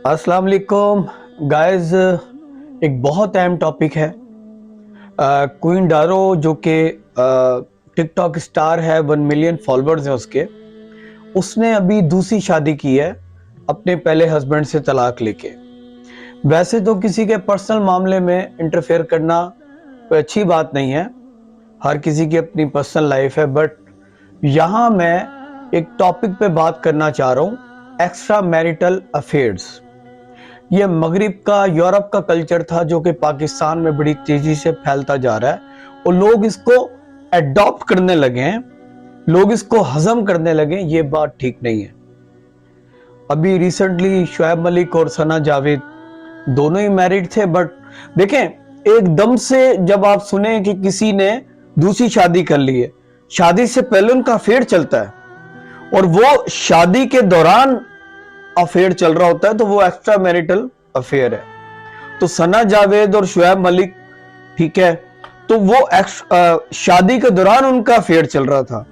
अस्सलाम वालेकुम गाइस। एक बहुत अहम टॉपिक है। क्वीन डारो जो कि टिकटॉक स्टार है, 1 मिलियन फॉलोअर्स हैं उसके। उसने अभी दूसरी शादी की है अपने पहले हस्बैंड से तलाक लेके। वैसे तो किसी के पर्सनल मामले में इंटरफेयर करना कोई अच्छी बात नहीं है, हर किसी की अपनी पर्सनल लाइफ है। बट यहाँ मैं एक टॉपिक पे बात करना चाह रहा हूँ, एक्स्ट्रा मैरिटल अफेयर्स। ये मगरिब का, यूरोप का कल्चर था जो कि पाकिस्तान में बड़ी तेजी से फैलता जा रहा है और लोग इसको अडॉप्ट करने लगे हैं, लोग इसको हजम करने लगे। ये बात ठीक नहीं है। अभी रिसेंटली शुएब मलिक और सना जावेद दोनों ही मैरिड थे, बट देखें एकदम से जब आप सुने कि किसी ने दूसरी शादी कर ली है, शादी से पहले उनका अफेयर चलता है और वो शादी के दौरान अफेयर चल रहा होता है, तो वो एक्स्ट्रा मैरिटल अफेयर है। तो सना जावेद और शुएब मलिक, ठीक है, तो वो शादी के दौरान उनका अफेयर चल रहा था।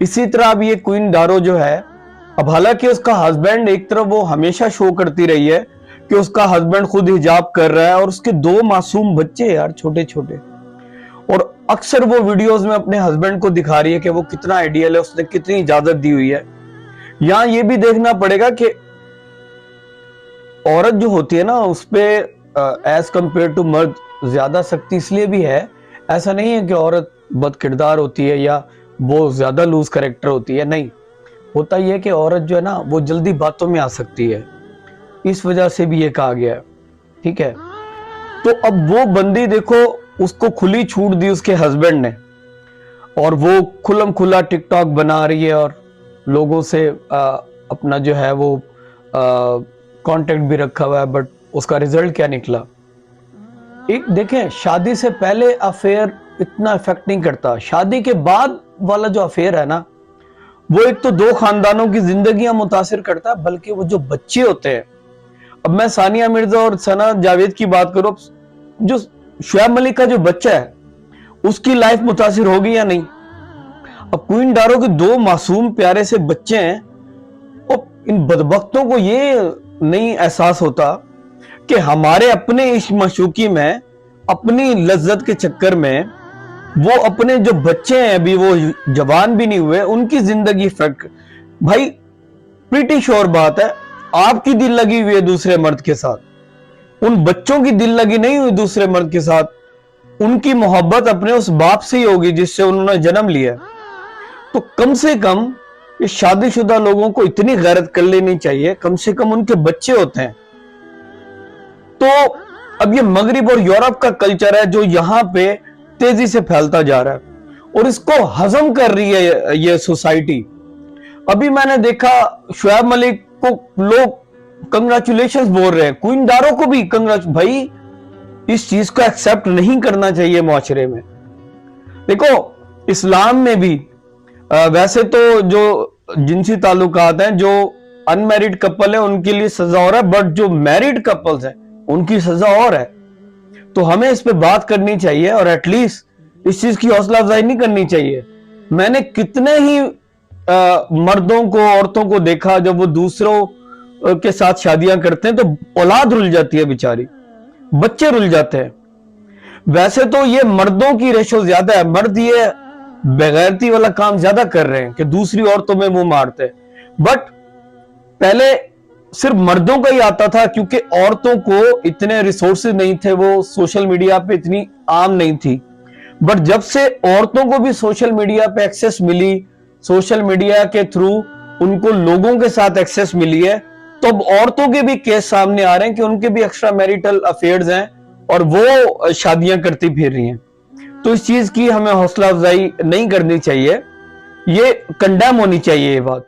इसी तरह अब ये क्वीन डारो जो है, अब हालांकि उसका हस्बैंड, एक तरफ वो हमेशा शो करती रही है कि उसका हस्बैंड खुद हिजाब कर रहा है और उसके 2 मासूम बच्चे यार, छोटे छोटे, और अक्सर वो वीडियोस में अपने हस्बैंड को दिखा रही है कि वो कितना आइडियल है, उसने कितनी इजाजत दी हुई है। यहां ये भी देखना पड़ेगा कि औरत जो होती है ना, उस पे एज कंपेयर टू मर्द ज्यादा सख्ती इसलिए भी है। ऐसा नहीं है कि औरत बद किरदार होती है या वो ज्यादा लूज कैरेक्टर होती है, नहीं। होता यह है कि औरत जो है ना, वो जल्दी बातों में आ सकती है, इस वजह से भी ये कहा गया है, ठीक है। तो अब वो बंदी देखो, उसको खुली छूट दी उसके हस्बैंड ने और वो खुलम खुला टिकटॉक बना रही है और लोगों से अपना जो है वो कांटेक्ट भी रखा हुआ है। बट उसका रिजल्ट क्या निकला? एक देखें, शादी से पहले अफेयर इतना इफेक्ट नहीं करता, शादी के बाद वाला जो अफेयर है ना, वो एक तो 2 खानदानों की जिंदगियां मुतासिर करता है, बल्कि वो जो बच्चे होते हैं। अब मैं सानिया मिर्जा और सना जावेद की बात करूं, जो शुएब मलिक का जो बच्चा है उसकी लाइफ मुतासिर होगी या नहीं? अब क्वीन डारो के 2 मासूम प्यारे से बच्चे हैं और इन बदबख्तों को ये नहीं एहसास होता कि हमारे अपने इश्क मशूकी में, अपनी लज्जत के चक्कर में, वो अपने जो बच्चे हैं, अभी वो जवान भी नहीं हुए, उनकी जिंदगी इफेक्ट। भाई प्रीटी श्योर बात है, आपकी दिल लगी हुई है दूसरे मर्द के साथ, उन बच्चों की दिल लगी नहीं हुई दूसरे मर्द के साथ। उनकी मोहब्बत अपने उस बाप से ही होगी जिससे उन्होंने जन्म लिया। तो कम से कम ये शादीशुदा लोगों को इतनी गैरत कर लेनी चाहिए, कम से कम उनके बच्चे होते हैं। तो अब ये मगरिब और यूरोप का कल्चर है जो यहां पे तेजी से फैलता जा रहा है और इसको हजम कर रही है ये सोसाइटी। अभी मैंने देखा शुएब मलिक को लोग कंग्रेचुलेशंस बोल रहे हैं, क्वीन डारो को भी भाई इस चीज को एक्सेप्ट नहीं करना चाहिए मुआशरे में। देखो इस्लाम में भी वैसे तो जो जिनसी ताल्लुकात हैं, जो अनमैरिड कपल है उनके लिए सजा और है, बट जो मैरिड कपल्स हैं उनकी सजा और है। तो हमें इस पे बात करनी चाहिए और एटलीस्ट इस चीज की हौसला अफजाई नहीं करनी चाहिए। मैंने कितने ही मर्दों को, औरतों को देखा जब वो दूसरों के साथ शादियां करते हैं तो औलाद रुल जाती है बेचारी, बच्चे रुल जाते हैं। वैसे तो ये मर्दों की रेशो ज्यादा है, मर्द ये बेगैरती वाला काम ज्यादा कर रहे हैं कि दूसरी औरतों में मुंह मारते हैं। बट पहले सिर्फ मर्दों का ही आता था क्योंकि औरतों को इतने रिसोर्सेज नहीं थे, वो सोशल मीडिया पे इतनी आम नहीं थी। बट जब से औरतों को भी सोशल मीडिया पे एक्सेस मिली, सोशल मीडिया के थ्रू उनको लोगों के साथ एक्सेस मिली है, तो अब औरतों के भी केस सामने आ रहे हैं कि उनके भी एक्स्ट्रा मैरिटल अफेयर्स हैं और वो शादियां करती फिर रही हैं। तो इस चीज की हमें हौसला अफजाई नहीं करनी चाहिए, ये कंडेम होनी चाहिए ये बात।